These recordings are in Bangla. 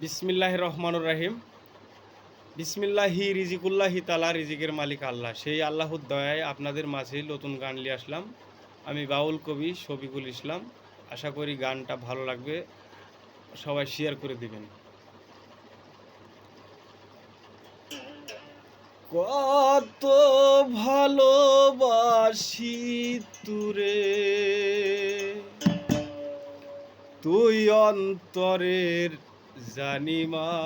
বিসমিল্লাহির রহমানুর রহিম। বিসমিল্লাহি রিজিকুল্লাহি তালা, রিজিকের মালিক আল্লাহ। সেই আল্লাহর দয়ায় আপনাদের মাঝে নতুন গান নিয়ে আসলাম। আমি বাউল কবি শফিকুল ইসলাম। আশা করি গানটা ভালো লাগবে, সবাই শেয়ার করে দিবেন। কত ভালোবাসি তুরে, তুই অন্তরের জানিমান।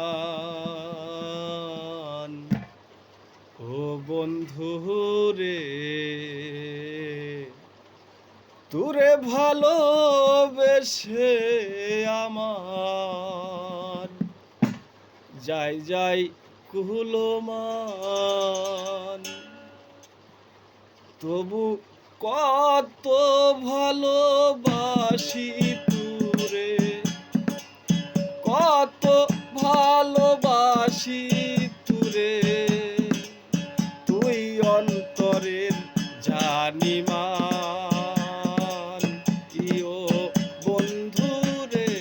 ও বন্ধু রে, তুরে ভালোবেসে আমার যাই যাই কুলমান। তবু কত ভালোবাসি তুরে, কত ভালোবাসি তুরে, তুই অন্তরের জানিমান। ইও বন্ধু রে,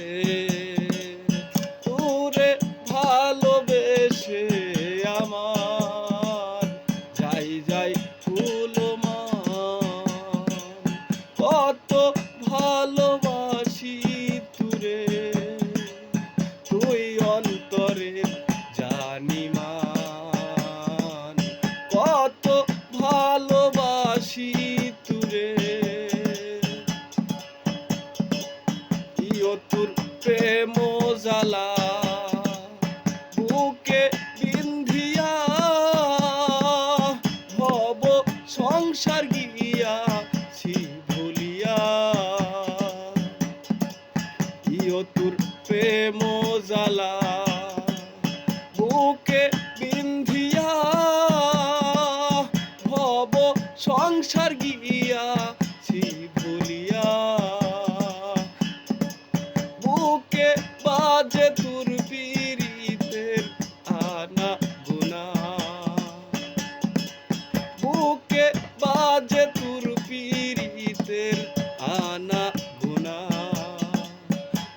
তুরে ভালোবেসে আমার যাই যাই কুলমান। কত ভালোবাসি তুরে, তুই অন্তরের জানিমান। কত ভালোবাসি তুরে, ইও তোর প্রেম জ্বালা বুকে বিন্ধিয়া, হব সংসার গিয়া ছি ভুলিয়া। ইও তোর প্রেম জ্বালা বুকে বিন্ধিয়া, হব সংসার গিয়া ছি ভুলিয়া। বুকে বাজে তোর পীড়িতের আনা গুনা, বুকে বাজে তোর পীড়িতের আনা গুনা।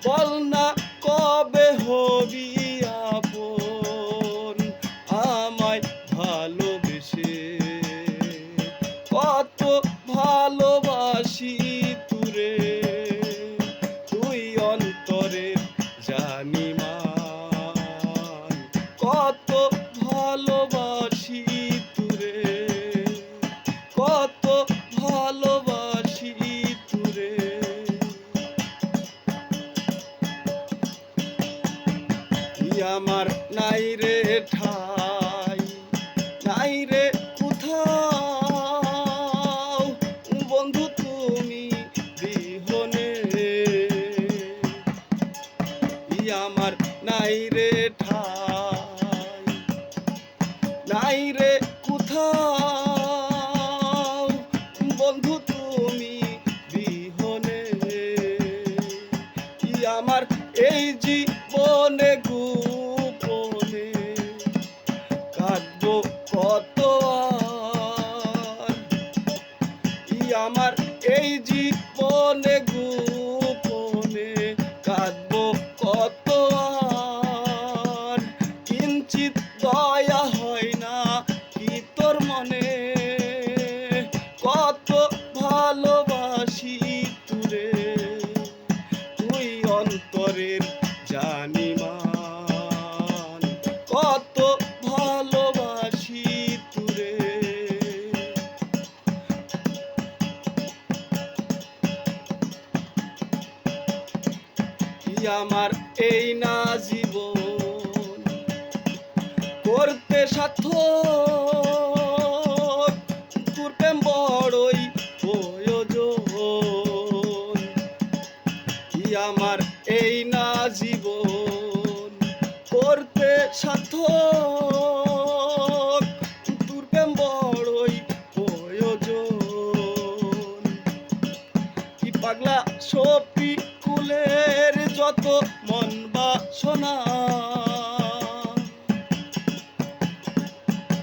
বল না কবে হবি আপন আমায় ভালোবেসে, কত ভালোবাসি তুরে, তুই অন্তরের জানিমান। কত ভালোবাসি তুরে, কত ভালোবাসি তুরে। আমার নাই রে ঠাই, নাই রে কোথাও, বন্ধু তুমি বিহনে। আমার নাই রে ঠাই, নাই রে কোথাও, বন্ধু তুমি বিহনে। আমার এই জীবনে গোপনে কাঁদবো কত আর। আমার এই জীবনে গোপনে কাঁদবো কত আর। কিঞ্চিত দয়া হয় না কি তোর মনে, কত ভালোবাসি তুরে, তুই অন্তরের জানিমান। কত ভালোবাসি তুরে, আমার এই না জীবন করতে সার্থক, তোর প্রেম বড়ই প্রয়োজন। আমার এই না জীবন করতে সার্থক, তোর প্রেম বড়ই প্রয়োজন। কি পাগলা শফিকুলের যত মন বাসনা,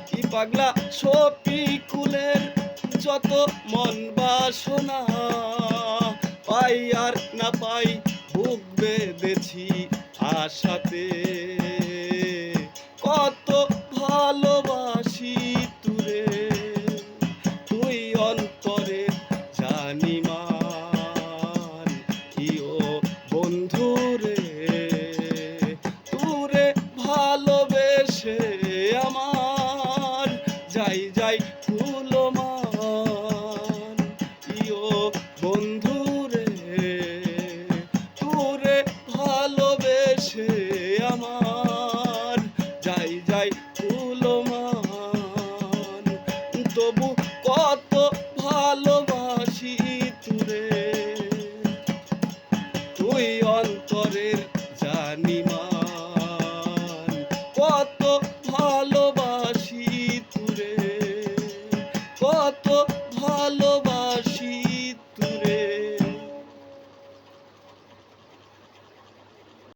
কি পাগলা শফিকুলের যত মন বাসনা। পাই আর না পাই বুক বেঁধেছি আশাতে